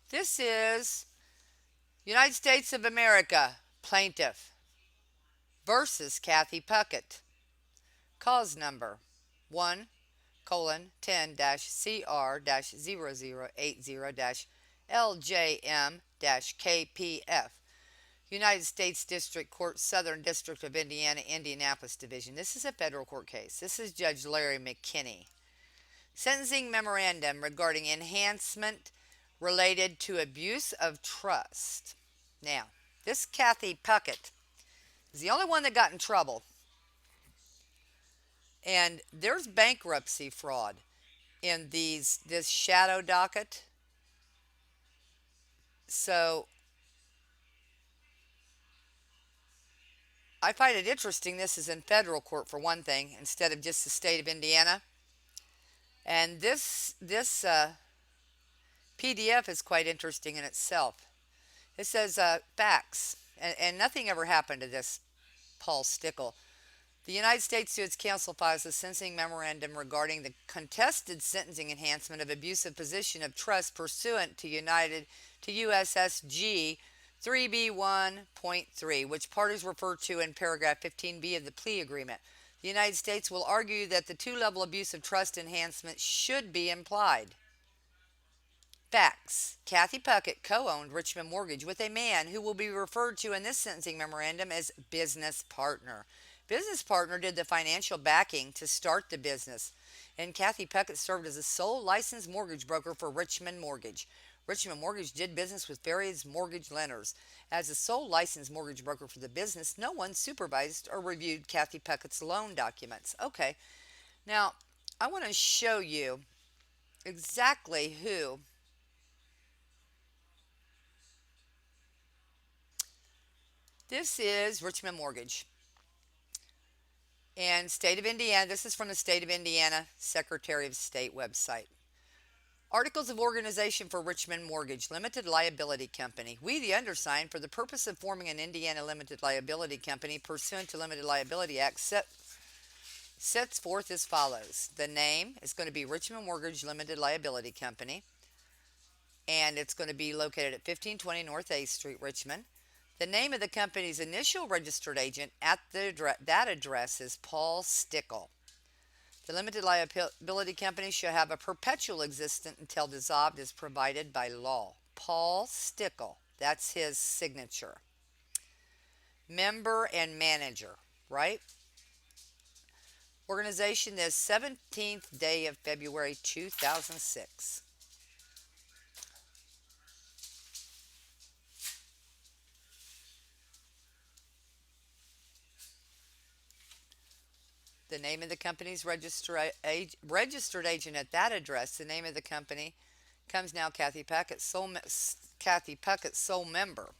This is United States of America plaintiff versus Kathy Puckett. Cause number 1 colon 10 CR 0080 LJM KPF. United States District Court, Southern District of Indiana, Indianapolis Division. This is a federal court case. This is Judge Larry McKinney. Sentencing memorandum regarding enhancement related to abuse of trust. Now, this Kathy Puckett is the only one that got in trouble. And there's bankruptcy fraud in this shadow docket. So I find it interesting this is in federal court for one thing instead of just the state of Indiana. And this PDF is quite interesting in itself. It says facts, and nothing ever happened to this Paul Stickel. The United States to its counsel files a sentencing memorandum regarding the contested sentencing enhancement of abusive position of trust pursuant to USSG 3B1.3, which parties refer to in paragraph 15B of the plea agreement. The United States will argue that the two-level abuse of trust enhancement should be implied. Facts. Kathy Puckett co-owned Richmond Mortgage with a man who will be referred to in this sentencing memorandum as business partner. Business partner did the financial backing to start the business, and Kathy Puckett served as a sole licensed mortgage broker for Richmond Mortgage. Richmond Mortgage did business with various mortgage lenders. As a sole licensed mortgage broker for the business, no one supervised or reviewed Kathy Puckett's loan documents. Okay, now I want to show you exactly who. This is Richmond Mortgage and state of Indiana. This is from the state of Indiana Secretary of State website. Articles of Organization for Richmond Mortgage Limited Liability Company. We, the undersigned, for the purpose of forming an Indiana Limited Liability Company pursuant to Limited Liability Act, sets forth as follows. The name is going to be Richmond Mortgage Limited Liability Company, and it's going to be located at 1520 North A Street, Richmond. The name of the company's initial registered agent at that address is Paul Stickel. The limited liability company shall have a perpetual existence until dissolved as provided by law. Paul Stickel, that's his signature. Member and manager, right? Organization is 17th day of February 2006. The name of the company's registered agent at that address. The name of the company comes now Kathy Puckett, sole member.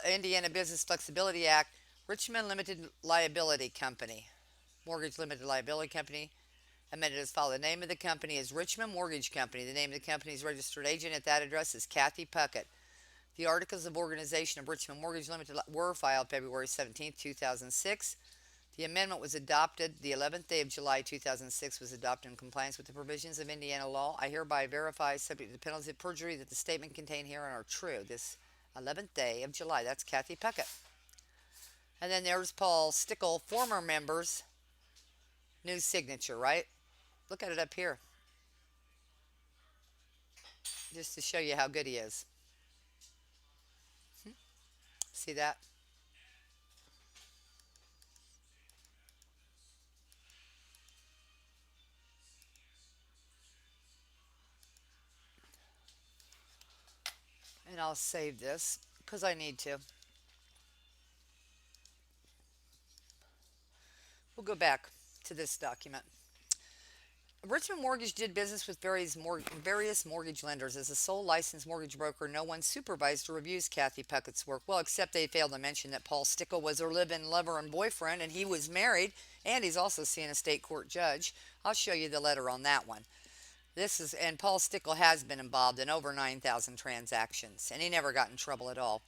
Indiana Business Flexibility Act, Richmond Limited Liability Company, Mortgage Limited Liability Company, amended as follows. The name of the company is Richmond Mortgage Company. The name of the company's registered agent at that address is Kathy Puckett. The Articles of Organization of Richmond Mortgage Limited were filed February 17, 2006. The amendment was adopted the 11th day of July 2006, was adopted in compliance with the provisions of Indiana law. I hereby verify, subject to the penalty of perjury, that the statement contained herein are true. This 11th day of July. That's Kathy Puckett. And then there's Paul Stickel, former members, new signature, right? Look at it up here, just to show you how good he is. See that? And I'll save this because I need to. We'll go back to this document. Richmond Mortgage did business with various mortgage lenders. As a sole licensed mortgage broker, no one supervised or reviews Kathy Puckett's work. Well, except they failed to mention that Paul Stickel was her live-in lover and boyfriend, and he was married, and he's also seeing a state court judge. I'll show you the letter on that one. And Paul Stickel has been involved in over 9,000 transactions, and he never got in trouble at all.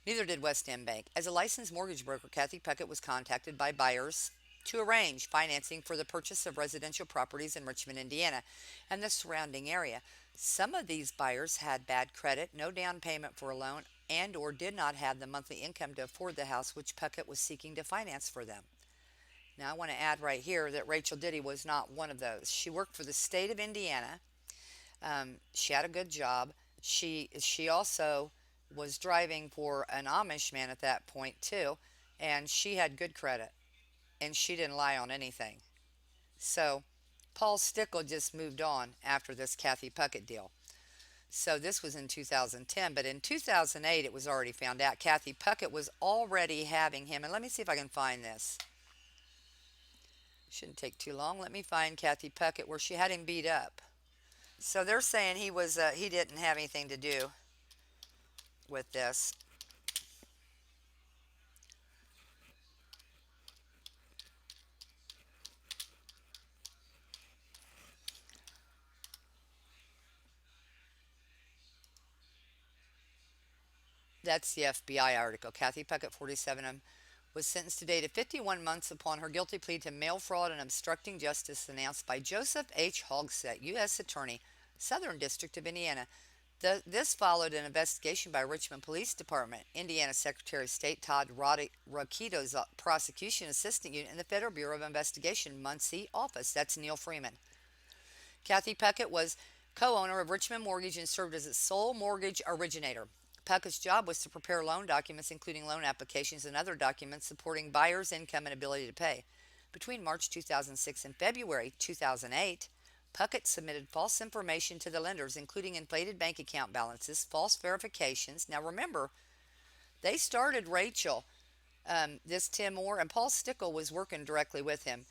Neither did West End Bank. As a licensed mortgage broker, Kathy Puckett was contacted by buyers to arrange financing for the purchase of residential properties in Richmond, Indiana, and the surrounding area. Some of these buyers had bad credit, no down payment for a loan, and or did not have the monthly income to afford the house which Puckett was seeking to finance for them. Now I want to add right here that Rachel Diddy was not one of those. She worked for the state of Indiana. She had a good job. She also was driving for an Amish man at that point too, and she had good credit, and she didn't lie on anything. So Paul Stickel just moved on after this Kathy Puckett deal. So this was in 2010, but in 2008 it was already found out Kathy Puckett was already having him. And let me see if I can find this. Shouldn't take too long. Let me find Kathy Puckett where she had him beat up. So they're saying he didn't have anything to do with this. That's the FBI article. Kathy Puckett, 47, was sentenced today to 51 months upon her guilty plea to mail fraud and obstructing justice announced by Joseph H. Hogsett, U.S. Attorney, Southern District of Indiana. This followed an investigation by Richmond Police Department, Indiana Secretary of State Todd Rokito's prosecution assistant unit in the Federal Bureau of Investigation Muncie office. That's Neil Freeman. Kathy Puckett was co-owner of Richmond Mortgage and served as its sole mortgage originator. Puckett's job was to prepare loan documents, including loan applications and other documents supporting buyers' income and ability to pay. Between March 2006 and February 2008, Puckett submitted false information to the lenders, including inflated bank account balances, false verifications. Now remember, they started Rachel, this Tim Moore, and Paul Stickel was working directly with him.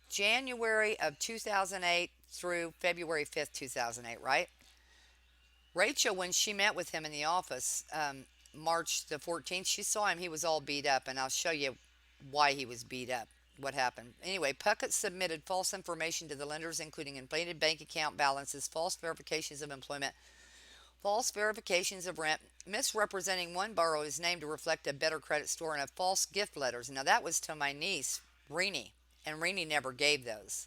January of 2008 through February 5th, 2008, right? Rachel, when she met with him in the office, March the 14th, she saw him. He was all beat up, and I'll show you why he was beat up, what happened. Anyway, Puckett submitted false information to the lenders, including inflated bank account balances, false verifications of employment, false verifications of rent, misrepresenting one borrower's name to reflect a better credit score, and false gift letters. Now, that was to my niece, Renee, and Renee never gave those.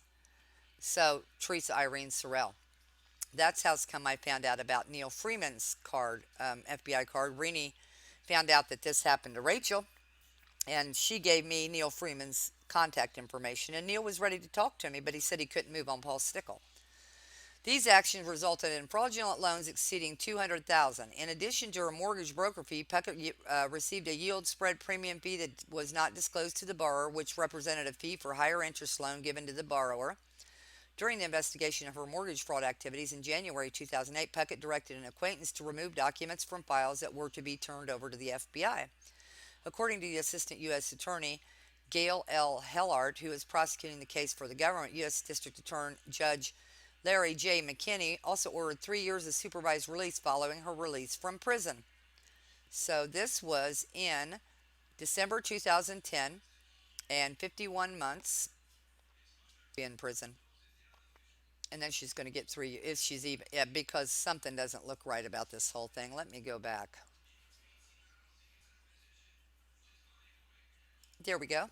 So, Teresa Irene Sorrell. That's how come I found out about Neil Freeman's card, FBI card. Renee found out that this happened to Rachel, and she gave me Neil Freeman's contact information. And Neil was ready to talk to me, but he said he couldn't move on Paul Stickel. These actions resulted in fraudulent loans exceeding $200,000. In addition to her mortgage broker fee, Puckett received a yield spread premium fee that was not disclosed to the borrower, which represented a fee for higher interest loan given to the borrower. During the investigation of her mortgage fraud activities in January 2008, Puckett directed an acquaintance to remove documents from files that were to be turned over to the FBI. According to the Assistant U.S. Attorney, Gail L. Hellart, who is prosecuting the case for the government, U.S. District Attorney Judge Larry J. McKinney also ordered 3 years of supervised release following her release from prison. So this was in December 2010, and 51 months in prison. And then she's going to get 3 if she's even, yeah, because something doesn't look right about this whole thing. Let me go back. There we go.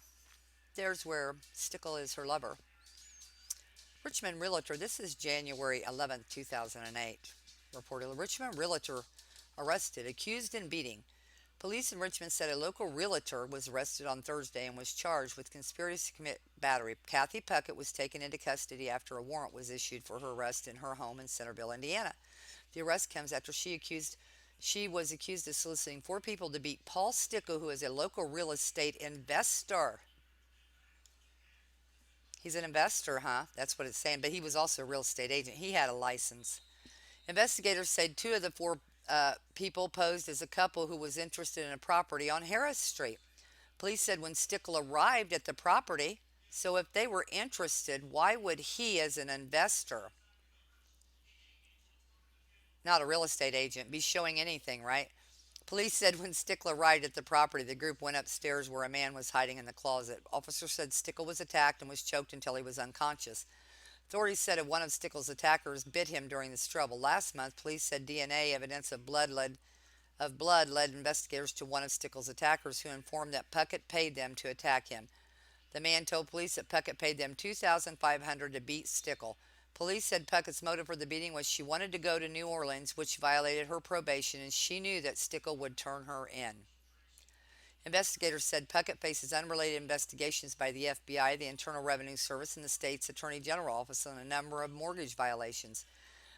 There's where Stickel is her lover. Richmond Realtor, this is January 11th, 2008. Reported Richmond Realtor arrested, accused in beating. Police in Richmond said a local realtor was arrested on Thursday and was charged with conspiracy to commit battery. Kathy Puckett was taken into custody after a warrant was issued for her arrest in her home in Centerville, Indiana. The arrest comes after she was accused of soliciting 4 people to beat Paul Stickel, who is a local real estate investor. He's an investor, huh? That's what it's saying. But he was also a real estate agent. He had a license. Investigators said 2 of the 4 people posed as a couple who was interested in a property on Harris Street. Police said when Stickel arrived at the property, so if they were interested, why would he, as an investor, not a real estate agent, be showing anything, right? Police said when Stickel arrived at the property, the group went upstairs where a man was hiding in the closet. Officers said Stickel was attacked and was choked until he was unconscious. Authorities said one of Stickel's attackers bit him during the struggle. Last month, police said DNA evidence of blood led investigators to one of Stickel's attackers, who informed that Puckett paid them to attack him. The man told police that Puckett paid them $2,500 to beat Stickel. Police said Puckett's motive for the beating was she wanted to go to New Orleans, which violated her probation, and she knew that Stickel would turn her in. Investigators said Puckett faces unrelated investigations by the FBI, the Internal Revenue Service, and the state's Attorney General Office on a number of mortgage violations.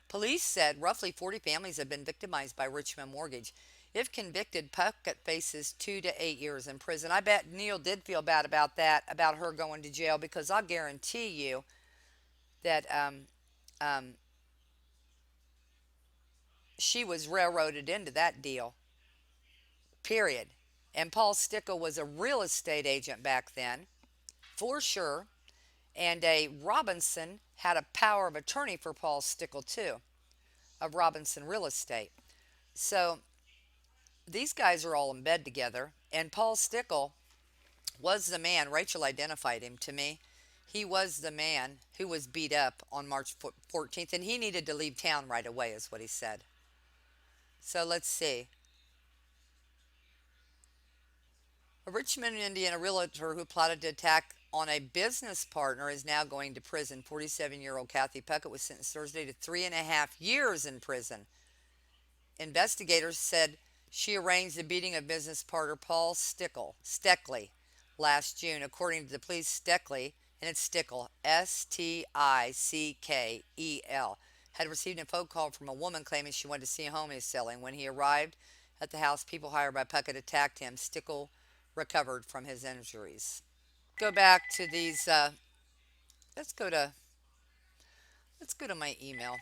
Police said roughly 40 families have been victimized by Richmond Mortgage. If convicted, Puckett faces 2 to 8 years in prison. I bet Neil did feel bad about that, about her going to jail, because I'll guarantee you that um, she was railroaded into that deal, period. And Paul Stickel was a real estate agent back then, for sure. And a Robinson had a power of attorney for Paul Stickel, too, of Robinson Real Estate. So these guys are all in bed together. And Paul Stickel was the man, Rachel identified him to me. He was the man who was beat up on March 14th, and he needed to leave town right away, is what he said. So let's see. A Richmond, Indiana realtor who plotted to attack on a business partner is now going to prison. 47-year-old Kathy Puckett was sentenced Thursday to 3.5 years in prison. Investigators said she arranged the beating of business partner Paul Steckley last June. According to the police, Steckley, and it's Stickel, Stickel, had received a phone call from a woman claiming she wanted to see a home he was selling. When he arrived at the house, people hired by Puckett attacked him. Stickel recovered from his injuries. Go back to these. Let's go to let's go to my email.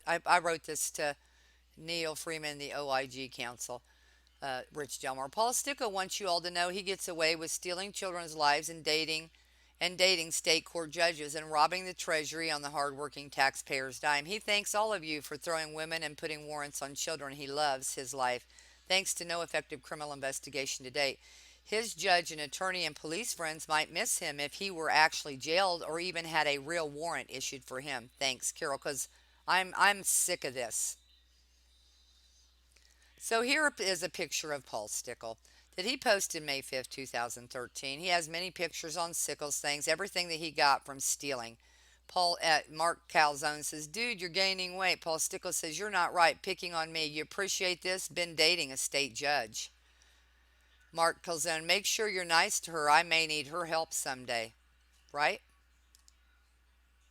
I wrote this to Neil Freeman, the OIG Council. Rich Delmar. Paul Stickel wants you all to know he gets away with stealing children's lives and dating state court judges and robbing the treasury on the hardworking taxpayers' dime. He thanks all of you for throwing women and putting warrants on children. He loves his life. Thanks to no effective criminal investigation to date. His judge and attorney and police friends might miss him if he were actually jailed or even had a real warrant issued for him. Thanks, Carol, because I'm sick of this. So here is a picture of Paul Stickel that he posted May 5th, 2013. He has many pictures on Stickel's things, everything that he got from stealing. Mark Calzone says, dude, you're gaining weight. Paul Stickel says, you're not right, picking on me. You appreciate this? Been dating a state judge. Mark Calzone, make sure you're nice to her. I may need her help someday. Right?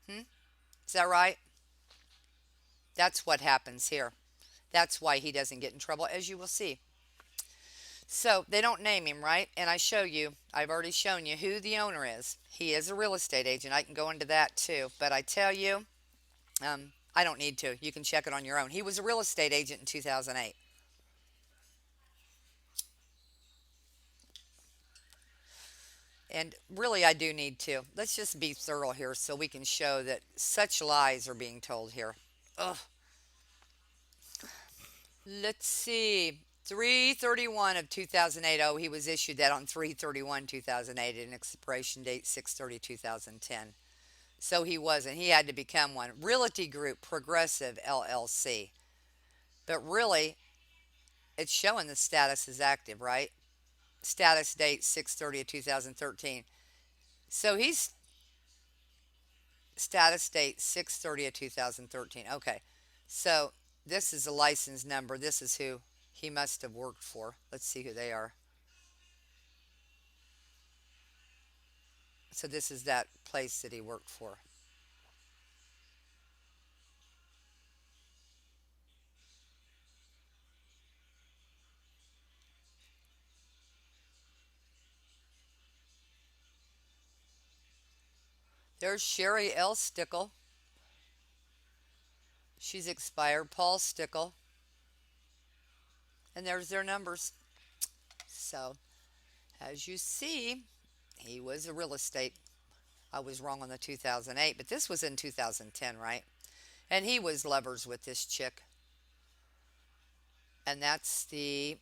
Hmm? Is that right? That's what happens here. That's why he doesn't get in trouble, as you will see. So they don't name him, right? And I've already shown you who the owner is. He is a real estate agent. I can go into that too. But I tell you, I don't need to. You can check it on your own. He was a real estate agent in 2008. And really, I do need to. Let's just be thorough here so we can show that such lies are being told here. Ugh. Let's see. 331 of 2008. Oh, he was issued that on 331 2008 and expiration date 6/30/2010. So he wasn't. He had to become one. Realty Group Progressive LLC. But really, it's showing the status is active, right? Status date 6/30 of 2013. So he's status date 6/30 of 2013. Okay. So this is a license number. This is who he must have worked for. Let's see who they are. So this is that place that he worked for. There's Sherry L. Stickel. She's expired. Paul Stickel. And there's their numbers. So, as you see, he was a real estate. I was wrong on the 2008, but this was in 2010, right? And he was lovers with this chick. And that's the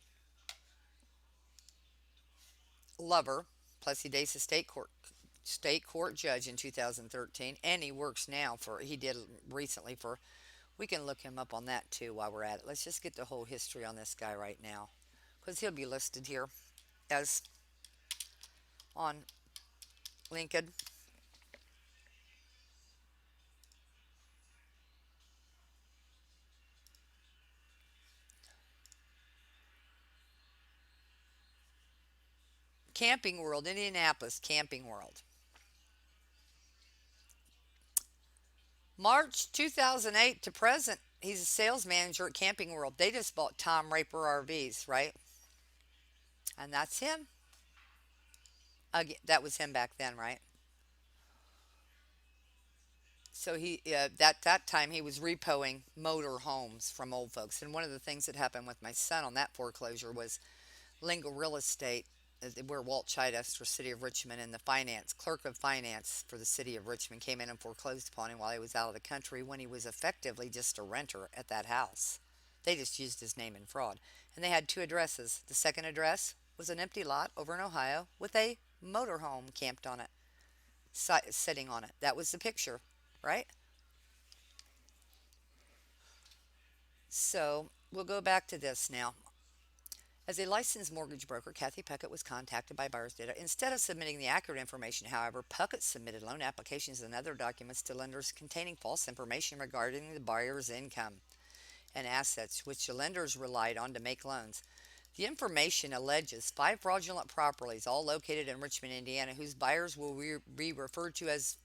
lover. Plus, he dates a state court judge in 2013, and he works now he did recently for We can look him up on that too while we're at it. Let's just get the whole history on this guy right now because he'll be listed here as on Lincoln. Camping World, Indianapolis Camping World. March 2008 to present, he's a sales manager at Camping World. They just bought Tom Raper RVs, right? And that's him. Again, that was him back then, right? So that time he was repoing motor homes from old folks. And one of the things that happened with my son on that foreclosure was Lingo Real Estate, where Walt Chichester, City of Richmond, and the finance clerk of finance for the City of Richmond came in and foreclosed upon him while he was out of the country when he was effectively just a renter at that house. They just used his name in fraud. And they had two addresses. The second address was an empty lot over in Ohio with a motorhome camped on it, sitting on it. That was the picture, right? So we'll go back to this now. As a licensed mortgage broker, Kathy Puckett was contacted by Buyers Data. Instead of submitting the accurate information, however, Puckett submitted loan applications and other documents to lenders containing false information regarding the buyer's income and assets, which the lenders relied on to make loans. The information alleges five fraudulent properties, all located in Richmond, Indiana, whose buyers will be referred to as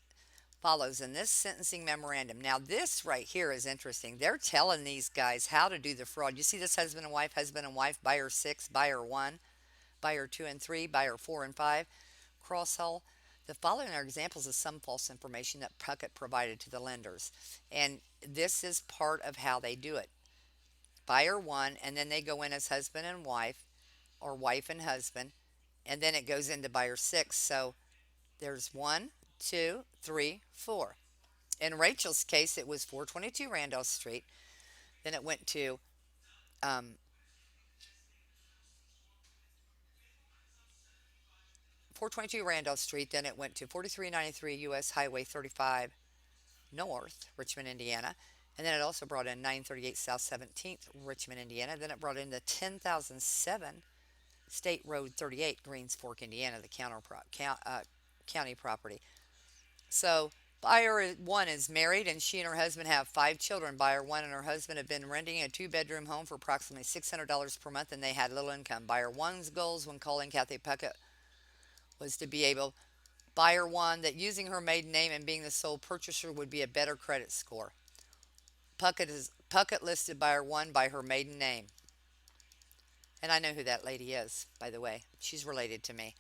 follows in this sentencing memorandum. Now, this right here is interesting. They're telling these guys how to do the fraud. You see this husband and wife, buyer 6, buyer 1, buyer 2 and 3, buyer 4 and 5, cross hull. The following are examples of some false information that Puckett provided to the lenders. And this is part of how they do it. Buyer 1, and then they go in as husband and wife, or wife and husband, and then it goes into buyer 6. So there's 1, 2, 3, 4. In Rachel's case, it was 422 Randolph Street. Then it went to 422 Randolph Street. Then it went to 4393 U.S. Highway 35 North, Richmond, Indiana. And then it also brought in 938 South 17th, Richmond, Indiana. Then it brought in the 10,007 State Road 38, Greens Fork, Indiana, the county property. So buyer 1 is married and she and her husband have 5 children. Buyer 1 and her husband have been renting a 2-bedroom home for approximately $600 per month and they had little income. Buyer 1's goals when calling Kathy Puckett was to be able, buyer 1, that using her maiden name and being the sole purchaser would be a better credit score. Puckett listed buyer 1 by her maiden name. And I know who that lady is, by the way. She's related to me.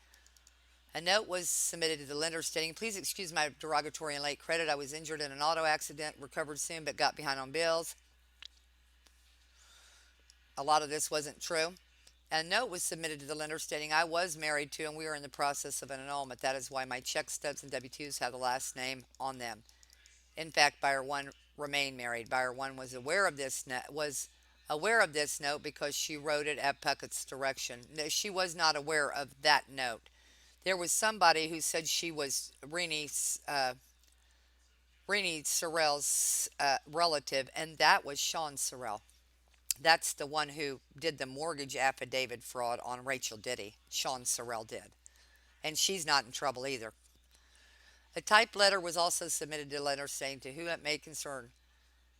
A note was submitted to the lender stating, please excuse my derogatory and late credit. I was injured in an auto accident, recovered soon, but got behind on bills. A lot of this wasn't true. A note was submitted to the lender stating, I was married to and we are in the process of an annulment. That is why my check stubs and W-2s have the last name on them. In fact, buyer 1 remained married. Buyer 1 was aware of this note because she wrote it at Puckett's direction. No, she was not aware of that note. There was somebody who said she was Renee Sorrell's relative, and that was Sean Sorrell. That's the one who did the mortgage affidavit fraud on Rachel Diddy. Sean Sorrell did. And she's not in trouble either. A typed letter was also submitted to the lender saying, to whom it may concern,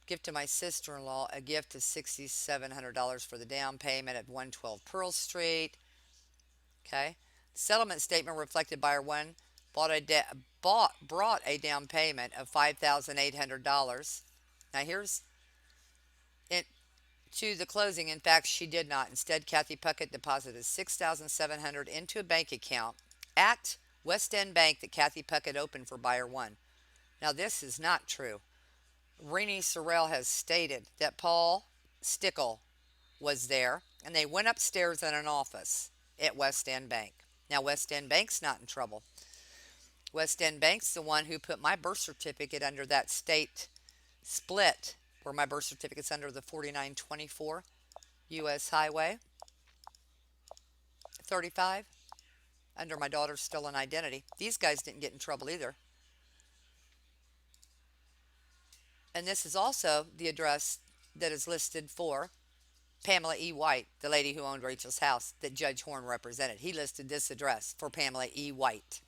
give to my sister-in-law a gift of $6,700 for the down payment at 112 Pearl Street. Okay. Settlement statement reflected buyer 1 brought a down payment of $5,800. Now here's it to the closing. In fact, she did not. Instead, Kathy Puckett deposited $6,700 into a bank account at West End Bank that Kathy Puckett opened for buyer 1. Now this is not true. Renee Sorrell has stated that Paul Stickel was there and they went upstairs in an office at West End Bank. Now, West End Bank's not in trouble. West End Bank's the one who put my birth certificate under that state split where my birth certificate's under the 4924 U.S. Highway 35 under my daughter's stolen identity. These guys didn't get in trouble either. And this is also the address that is listed for Pamela E. White, the lady who owned Rachel's house that Judge Horn represented. He listed this address for Pamela E. White.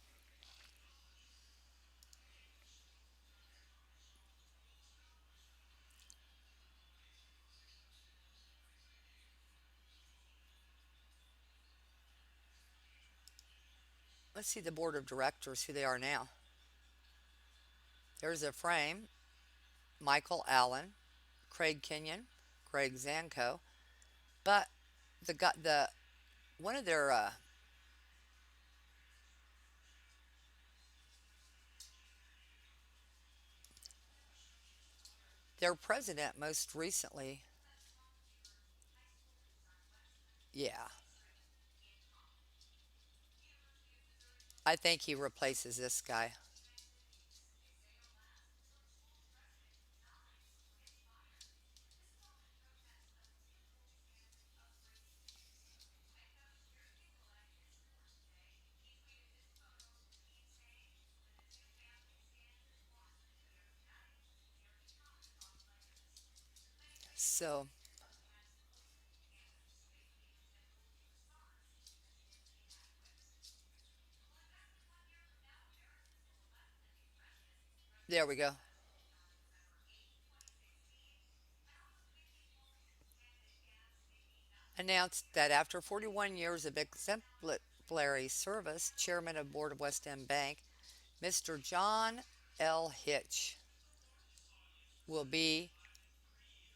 Let's see the board of directors, who they are now. There's a frame: Michael Allen, Craig Kenyon, Greg Zanko. But the one of their president most recently, yeah, I think he replaces this guy. So there we go. Announced that after 41 years of exemplary service, Chairman of Board of West End Bank, Mr. John L. Hitch will be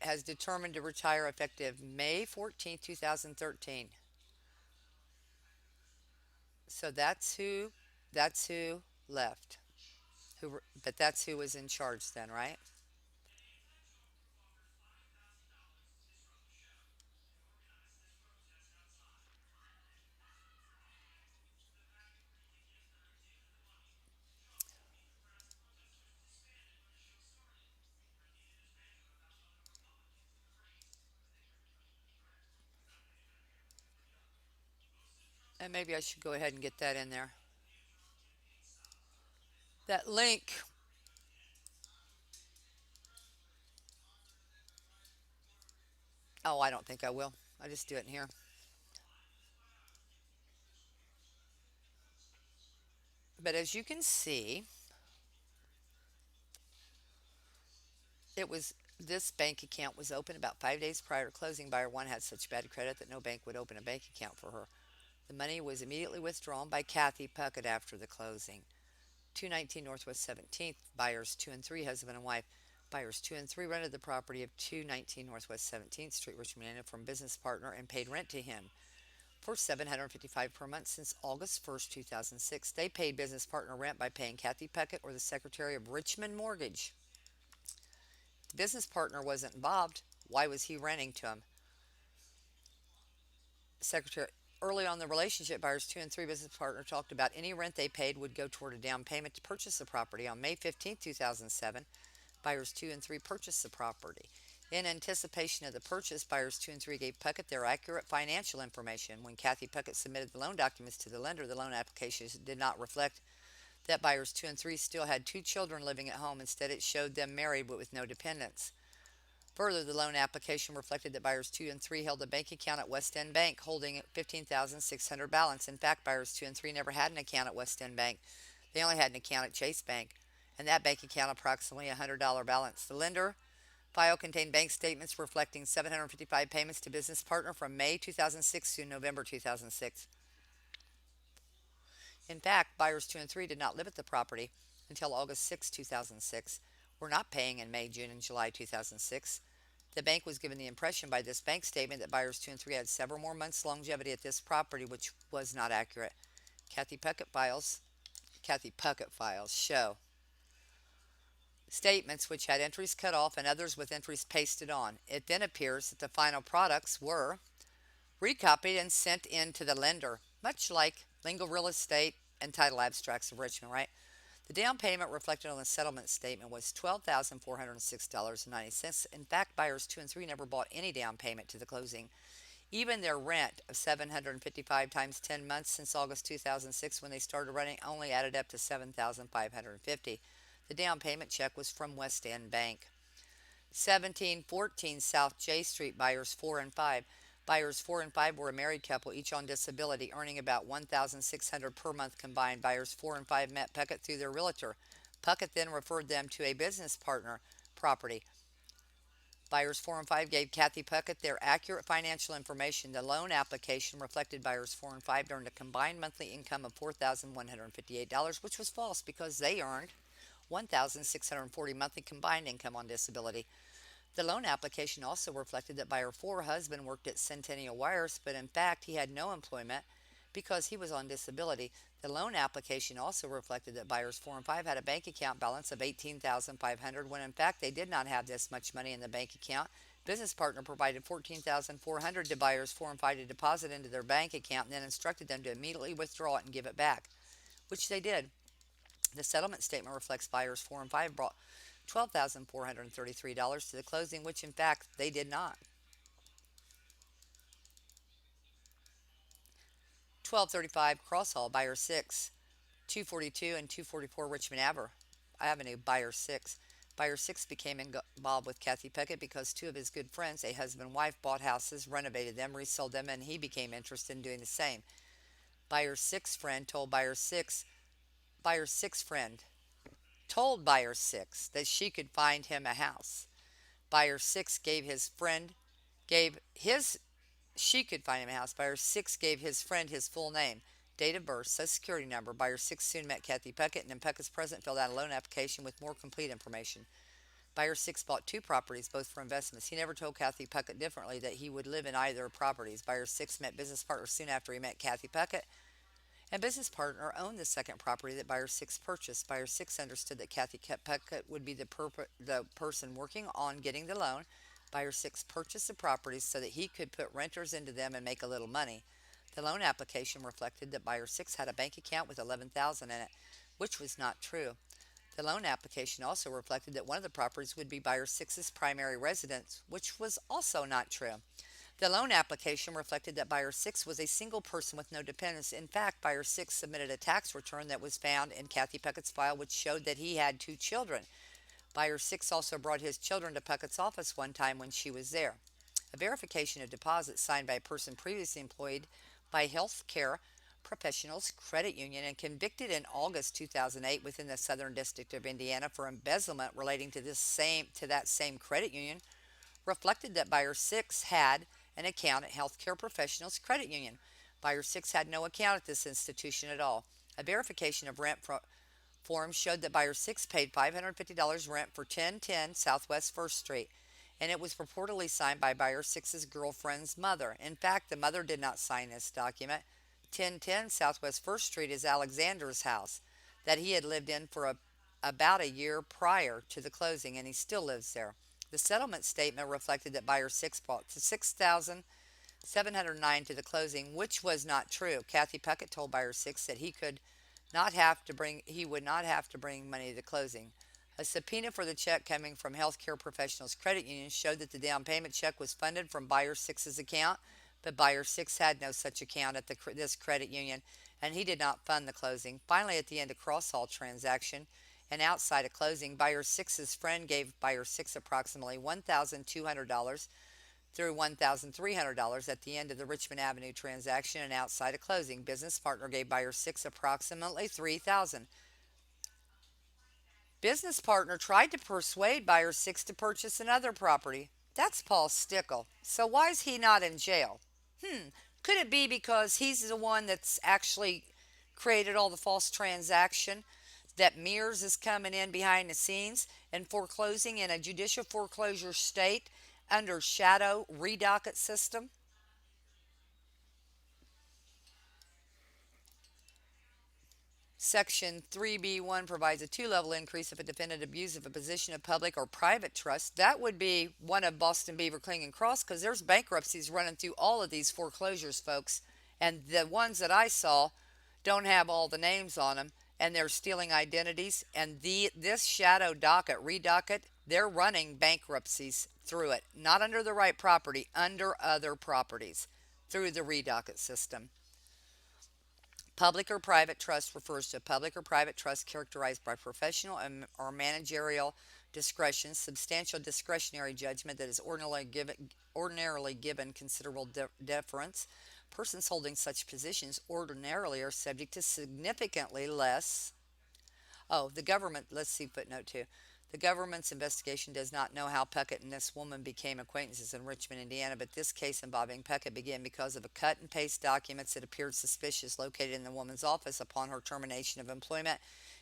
has determined to retire effective May 14th, 2013. So that's who left. But that's who was in charge then, right? And maybe I should go ahead and get that in there. That link. Oh, I don't think I will. I just do it in here. But as you can see, it was this bank account was open about 5 days prior to closing. Buyer one had such bad credit that no bank would open a bank account for her. The money was immediately withdrawn by Kathy Pucket after the closing. 219 Northwest 17th, buyers 2 and 3, husband and wife. Buyers 2 and 3 rented the property of 219 Northwest 17th Street, Richmond, Indiana, from business partner and paid rent to him for $755 per month since August 1st, 2006. They paid business partner rent by paying Kathy Puckett or the Secretary of Richmond Mortgage. The business partner wasn't involved. Why was he renting to him? Secretary Early on in the relationship, buyers 2 and 3 business partner talked about any rent they paid would go toward a down payment to purchase the property. On May 15th, 2007, buyers 2 and 3 purchased the property. In anticipation of the purchase, buyers 2 and 3 gave Puckett their accurate financial information. When Kathy Puckett submitted the loan documents to the lender, the loan applications did not reflect that buyers 2 and 3 still had 2 children living at home. Instead, it showed them married but with no dependents. Further, the loan application reflected that buyers 2 and 3 held a bank account at West End Bank holding 15,600 balance. In fact, buyers 2 and 3 never had an account at West End Bank. They only had an account at Chase Bank, and that bank account approximately a $100 balance. The lender file contained bank statements reflecting 755 payments to business partner from May 2006 to November 2006. In fact, buyers 2 and 3 did not live at the property until August 6, 2006, were not paying in May, June, and July 2006. The bank was given the impression by this bank statement that buyers 2 and 3 had several more months longevity at this property, which was not accurate. Kathy Puckett files Kathy Puckett files show statements which had entries cut off and others with entries pasted on. It then appears that the final products were recopied and sent in to the lender, much like Lingo Real Estate and Title Abstracts of Richmond, right? The down payment reflected on the settlement statement was $12,406.90. In fact, buyers 2 and 3 never bought any down payment to the closing. Even their rent of 755 times 10 months since August 2006 when they started renting only added up to 7,550. The down payment check was from West End Bank. 1714 South J Street, buyers 4 and 5. Buyers 4 and 5 were a married couple, each on disability, earning about 1,600 per month combined. Buyers 4 and 5 met Pucket through their realtor. Pucket then referred them to a business partner property. Buyers 4 and 5 gave Kathy Puckett their accurate financial information. The loan application reflected buyers 4 and 5 earned a combined monthly income of $4,158, which was false because they earned 1,640 monthly combined income on disability. The loan application also reflected that buyer 4 husband worked at Centennial Wires, but in fact he had no employment because he was on disability. The loan application also reflected that buyers 4 and 5 had a bank account balance of $18,500 when in fact they did not have this much money in the bank account. Business partner provided $14,400 to buyers 4 and 5 to deposit into their bank account and then instructed them to immediately withdraw it and give it back, which they did. The settlement statement reflects buyers 4 and 5 brought $12,433 to the closing, which in fact they did not. 1235 Cross Hall, buyer 6, 242 and 244 Richmond Avenue, buyer 6. Buyer 6 became involved with Kathy Puckett because two of his good friends, a husband and wife, bought houses, renovated them, resold them, and he became interested in doing the same. Buyer 6 friend told buyer 6 friend told buyer 6 that she could find him a house. Buyer 6 gave his she could find him a house. Buyer 6 gave his friend his full name, date of birth, social security number. Buyer 6 soon met Kathy Puckett and in Puckett's presence filled out a loan application with more complete information. Buyer 6 bought two properties, both for investments. He never told Kathy Puckett differently that he would live in either properties. Buyer 6 met business partner soon after he met Kathy Puckett, and business partner owned the second property that Buyer 6 purchased. Buyer 6 understood that Kathy Puckett would be the person working on getting the loan. Buyer 6 purchased the properties so that he could put renters into them and make a little money. The loan application reflected that Buyer 6 had a bank account with $11,000 in it, which was not true. The loan application also reflected that one of the properties would be Buyer 6's primary residence, which was also not true. The loan application reflected that buyer 6 was a single person with no dependents. In fact, buyer 6 submitted a tax return that was found in Kathy Puckett's file, which showed that he had two children. Buyer 6 also brought his children to Puckett's office one time when she was there. A verification of deposit signed by a person previously employed by Health Care Professionals Credit Union and convicted in August 2008 within the Southern District of Indiana for embezzlement relating to that same credit union reflected that buyer 6 had an account at Healthcare Professionals Credit Union. Buyer 6 had no account at this institution at all. A verification of rent form showed that buyer 6 paid $550 rent for 1010 Southwest 1st Street, and it was purportedly signed by buyer 6's girlfriend's mother. In fact, the mother did not sign this document. 1010 Southwest 1st Street is Alexander's house that he had lived in for about a year prior to the closing, and he still lives there. The settlement statement reflected that buyer 6 brought $6,709 to the closing, which was not true. Kathy Puckett told buyer 6 that he would not have to bring money to the closing. A subpoena for the check coming from Healthcare Professionals Credit Union showed that the down payment check was funded from buyer 6's account, but buyer 6 had no such account at this credit union, and he did not fund the closing. Finally, at the end of cross-haul transaction, and outside of closing, buyer 6's friend gave buyer 6 approximately $1,200 through $1,300 at the end of the Richmond Avenue transaction, and outside of closing, business partner gave buyer 6 approximately $3,000. Business partner tried to persuade buyer 6 to purchase another property. That's Paul Stickel. So why is he not in jail? Could it be because he's the one that's actually created all the false transaction, that Mears is coming in behind the scenes and foreclosing in a judicial foreclosure state under shadow redocket system? Section 3B1 provides a two-level increase if a defendant abuses a position of public or private trust. That would be one of Boston Beaver, Kling, and Cross, because there's bankruptcies running through all of these foreclosures, folks. And the ones that I saw don't have all the names on them, and they're stealing identities. And this shadow docket, redocket, they're running bankruptcies through it. Not under the right property, under other properties, through the redocket system. Public or private trust refers to a public or private trust characterized by professional or managerial Discretion, substantial discretionary judgment that is ordinarily given considerable deference. Persons holding such positions ordinarily are subject to significantly less. Oh, the government, let's see footnote 2. The government's investigation does not know how Puckett and this woman became acquaintances in Richmond, Indiana, but this case involving Puckett began because of a cut and paste documents that appeared suspicious located in the woman's office upon her termination of employment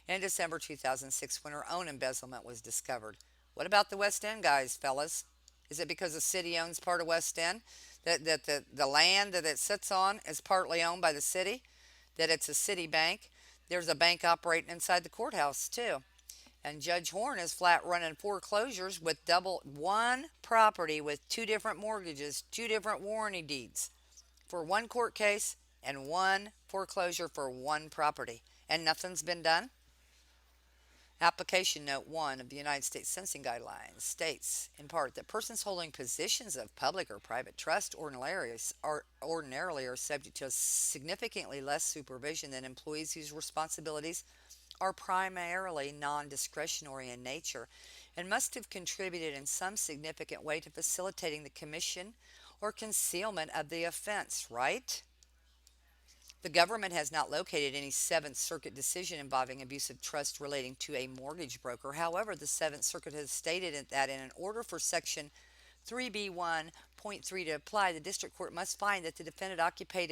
in December 2006 when her own embezzlement was discovered. What about the West End guys, fellas? Is it because the city owns part of West End? That the land that it sits on is partly owned by the city? That it's a city bank? There's a bank operating inside the courthouse, too. And Judge Horn is flat running foreclosures with double one property with two different mortgages, two different warranty deeds for one court case and one foreclosure for one property. And nothing's been done? Application Note 1 of the United States Sentencing Guidelines states, in part, that persons holding positions of public or private trust ordinarily are subject to significantly less supervision than employees whose responsibilities are primarily non discretionary in nature and must have contributed in some significant way to facilitating the commission or concealment of the offense, right? The government has not located any Seventh Circuit decision involving abuse of trust relating to a mortgage broker. However, the Seventh Circuit has stated that in order for Section 3B1.3 to apply, the district court must find that the defendant occupied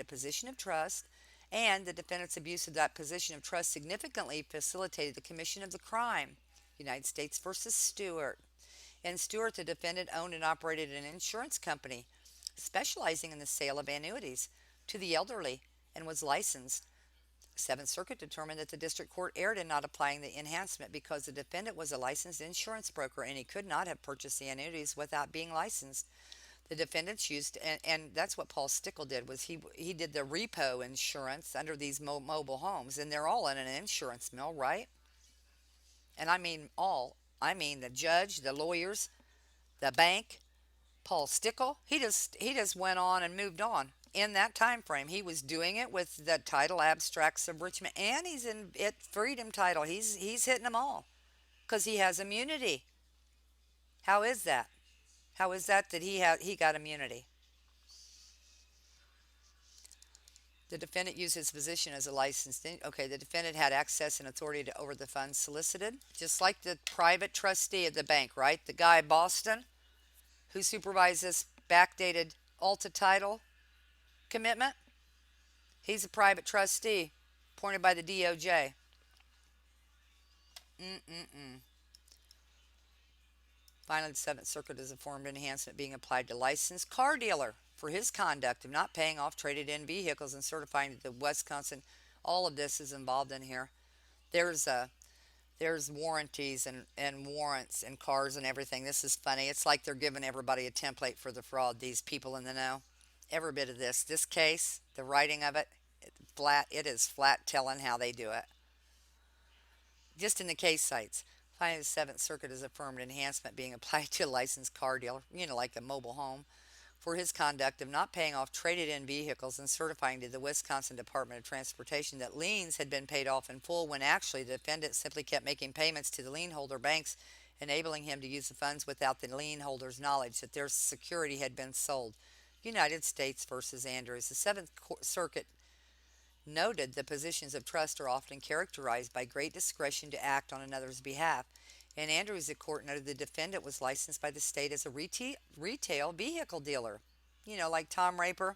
a position of trust and the defendant's abuse of that position of trust significantly facilitated the commission of the crime. United States versus Stewart. In Stewart, the defendant owned and operated an insurance company specializing in the sale of annuities to the elderly and was licensed. The Seventh Circuit determined that the district court erred in not applying the enhancement because the defendant was a licensed insurance broker and he could not have purchased the annuities without being licensed. The defendants used, and that's what Paul Stickel did, was he did the repo insurance under these mobile homes, and they're all in an insurance mill, right? And I mean all. I mean the judge, the lawyers, the bank, Paul Stickel. He just went on and moved on in that time frame. He was doing it with the title abstracts of Richmond, and he's in it freedom title. He's hitting them all because he has immunity. How is that? How is that he got immunity? The defendant used his position as a licensed. Okay, the defendant had access and authority to over the funds solicited, just like the private trustee of the bank, right? The guy Boston who supervised this backdated Alta title commitment. He's a private trustee appointed by the DOJ. Mm-mm-mm. Finally, the Seventh Circuit has affirmed enhancement being applied to licensed car dealer for his conduct of not paying off traded-in vehicles and certifying that the Wisconsin. All of this is involved in here. There's there's warranties and warrants and cars and everything. This is funny. It's like they're giving everybody a template for the fraud. These people in the know. Every bit of this case, the writing of it, it is flat telling how they do it. Just in the case sites. Finally, the Seventh Circuit has affirmed enhancement being applied to a licensed car dealer, like a mobile home, for his conduct of not paying off traded in vehicles and certifying to the Wisconsin Department of Transportation that liens had been paid off in full when actually the defendant simply kept making payments to the lien holder banks, enabling him to use the funds without the lien holder's knowledge that their security had been sold. United States versus Andrews. The Seventh Circuit noted the positions of trust are often characterized by great discretion to act on another's behalf. In Andrews, the court noted the defendant was licensed by the state as a retail vehicle dealer. Like Tom Raper,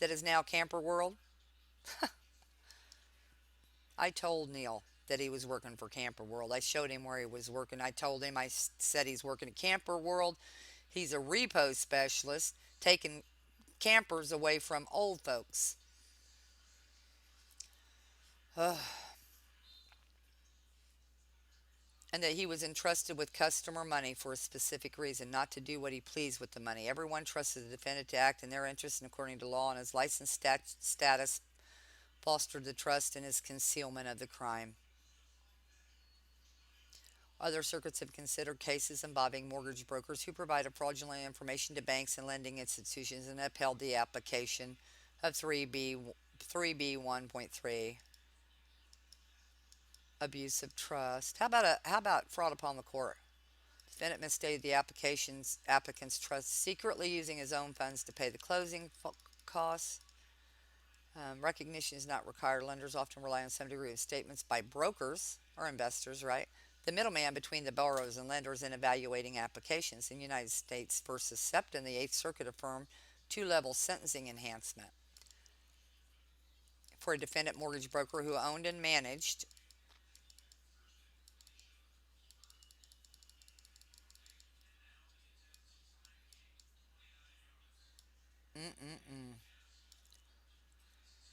that is now Camper World. I told Neil that he was working for Camper World. I showed him where he was working. I said he's working at Camper World. He's a repo specialist, taking campers away from old folks. And that he was entrusted with customer money for a specific reason, not to do what he pleased with the money. Everyone trusted the defendant to act in their interest and according to law, and his license status fostered the trust in his concealment of the crime. Other circuits have considered cases involving mortgage brokers who provided fraudulent information to banks and lending institutions and upheld the application of 3B 1.3 Abuse of trust. How about fraud upon the court? Defendant misstated the applicant's trust, secretly using his own funds to pay the closing costs. Recognition is not required. Lenders often rely on some degree of statements by brokers or investors, right? The middleman between the borrowers and lenders in evaluating applications. In the United States versus Septon, the Eighth Circuit affirmed two-level sentencing enhancement for a defendant mortgage broker who owned and managed. Mm-mm-mm.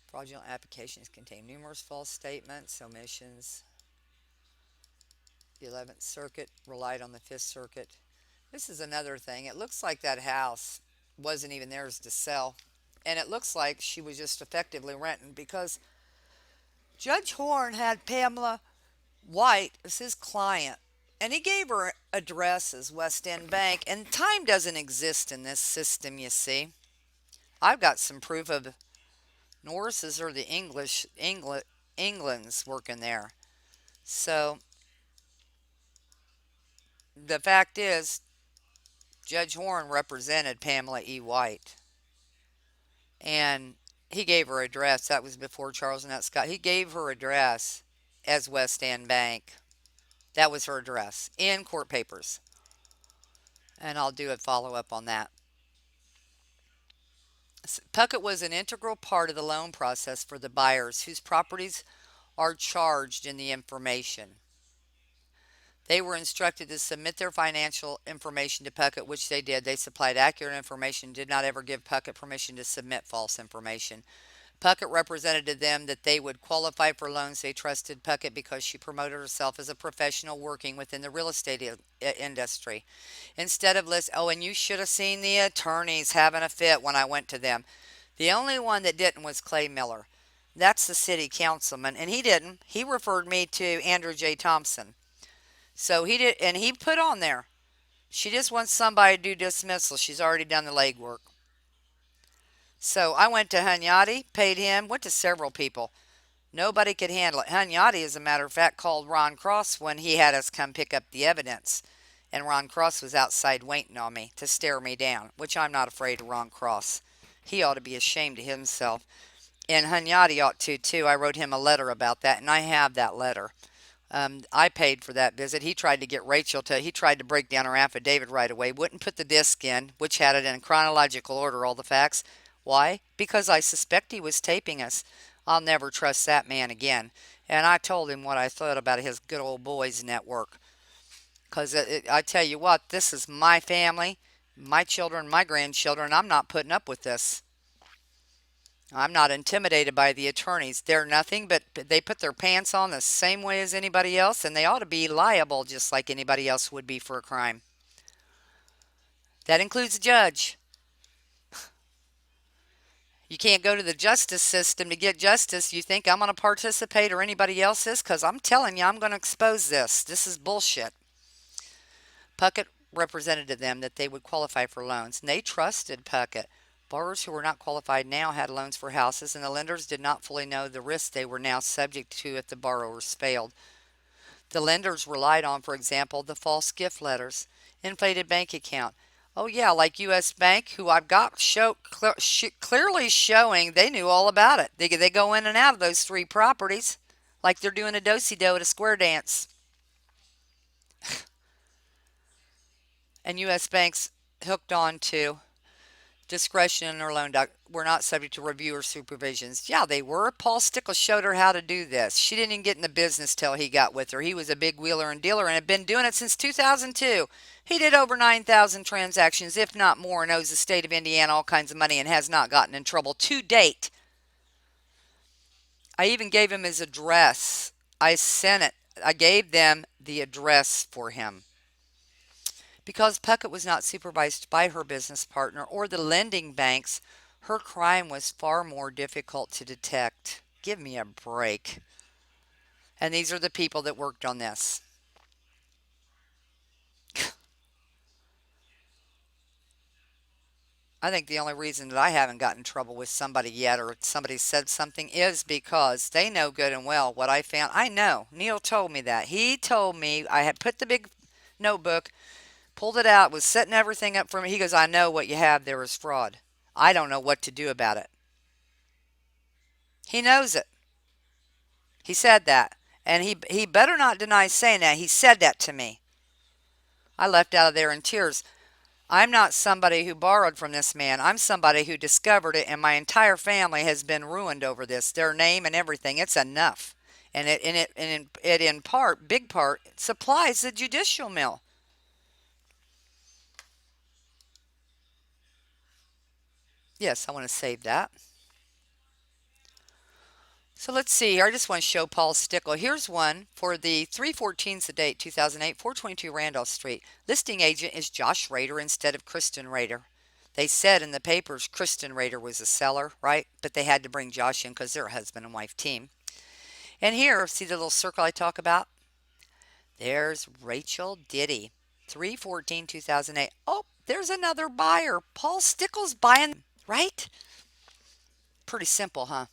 Fraudulent applications contain numerous false statements, omissions. The 11th Circuit relied on the 5th Circuit. This is another thing. It looks like that house wasn't even theirs to sell. And it looks like she was just effectively renting because Judge Horn had Pamela White as his client. And he gave her address as West End Bank. And time doesn't exist in this system, you see. I've got some proof of Norris's or the England's working there. So the fact is, Judge Horn represented Pamela E. White. And he gave her address. That was before Charles and Scott. He gave her address as West End Bank. That was her address in court papers. And I'll do a follow up on that. Pucket was an integral part of the loan process for the buyers whose properties are charged in the information. They were instructed to submit their financial information to Pucket, which they did. They supplied accurate information, did not ever give Pucket permission to submit false information. Pucket represented to them that they would qualify for loans. They trusted Pucket because she promoted herself as a professional working within the real estate industry. Instead of and you should have seen the attorneys having a fit when I went to them. The only one that didn't was Clay Miller. That's the city councilman, and he didn't. He referred me to Andrew J. Thompson. So he did, and he put on there, she just wants somebody to do dismissal. She's already done the legwork. So I went to Hunyadi, paid him, went to several people. Nobody could handle it. Hunyadi, as a matter of fact, called Ron Cross when he had us come pick up the evidence. And Ron Cross was outside waiting on me to stare me down, which I'm not afraid of Ron Cross. He ought to be ashamed of himself. And Hunyadi ought to, too. I wrote him a letter about that, and I have that letter. I paid for that visit. He tried to get Rachel he tried to break down her affidavit right away, wouldn't put the disc in, which had it in chronological order, all the facts. Why? Because I suspect he was taping us. I'll never trust that man again. And I told him what I thought about his good old boys network. Because I tell you what, this is my family, my children, my grandchildren. I'm not putting up with this. I'm not intimidated by the attorneys. They're nothing but they put their pants on the same way as anybody else, and they ought to be liable just like anybody else would be for a crime. That includes the judge. You can't go to the justice system to get justice. You think I'm going to participate or anybody else is? Because I'm telling you, I'm going to expose this. This is bullshit. Pucket represented to them that they would qualify for loans, and they trusted Pucket. Borrowers who were not qualified now had loans for houses, and the lenders did not fully know the risks they were now subject to if the borrowers failed. The lenders relied on, for example, the false gift letters, inflated bank account. Oh yeah, like U.S. Bank, who I've got clearly showing they knew all about it. They go in and out of those three properties like they're doing a do-si-do at a square dance. And U.S. Bank's hooked on to discretion in their loan were not subject to review or supervisions. Yeah, they were. Paul Stickel showed her how to do this. She didn't even get in the business till he got with her. He was a big wheeler and dealer and had been doing it since 2002. He did over 9,000 transactions, if not more, and owes the state of Indiana all kinds of money and has not gotten in trouble to date. I even gave him his address. I sent it. I gave them the address for him. Because Pucket was not supervised by her business partner or the lending banks, her crime was far more difficult to detect. Give me a break. And these are the people that worked on this. I think the only reason that I haven't gotten in trouble with somebody yet or somebody said something is because they know good and well what I found. I know. Neil told me that. He told me I had put the big notebook, pulled it out, was setting everything up for me. He goes, I know what you have there is fraud. I don't know what to do about it. He knows it. He said that. And he better not deny saying that. He said that to me. I left out of there in tears. I'm not somebody who borrowed from this man. I'm somebody who discovered it, and my entire family has been ruined over this. Their name and everything. It's enough. And it in part, big part, supplies the judicial mill. Yes, I want to save that. So let's see here. I just want to show Paul Stickel. Here's one for the 314's the date, 2008, 422 Randolph Street. Listing agent is Josh Rader instead of Kristen Rader. They said in the papers Kristen Rader was a seller, right? But they had to bring Josh in because they're a husband and wife team. And here, see the little circle I talk about? There's Rachel Diddy, 314 2008. Oh, there's another buyer. Paul Stickel's buying, right? Pretty simple, huh?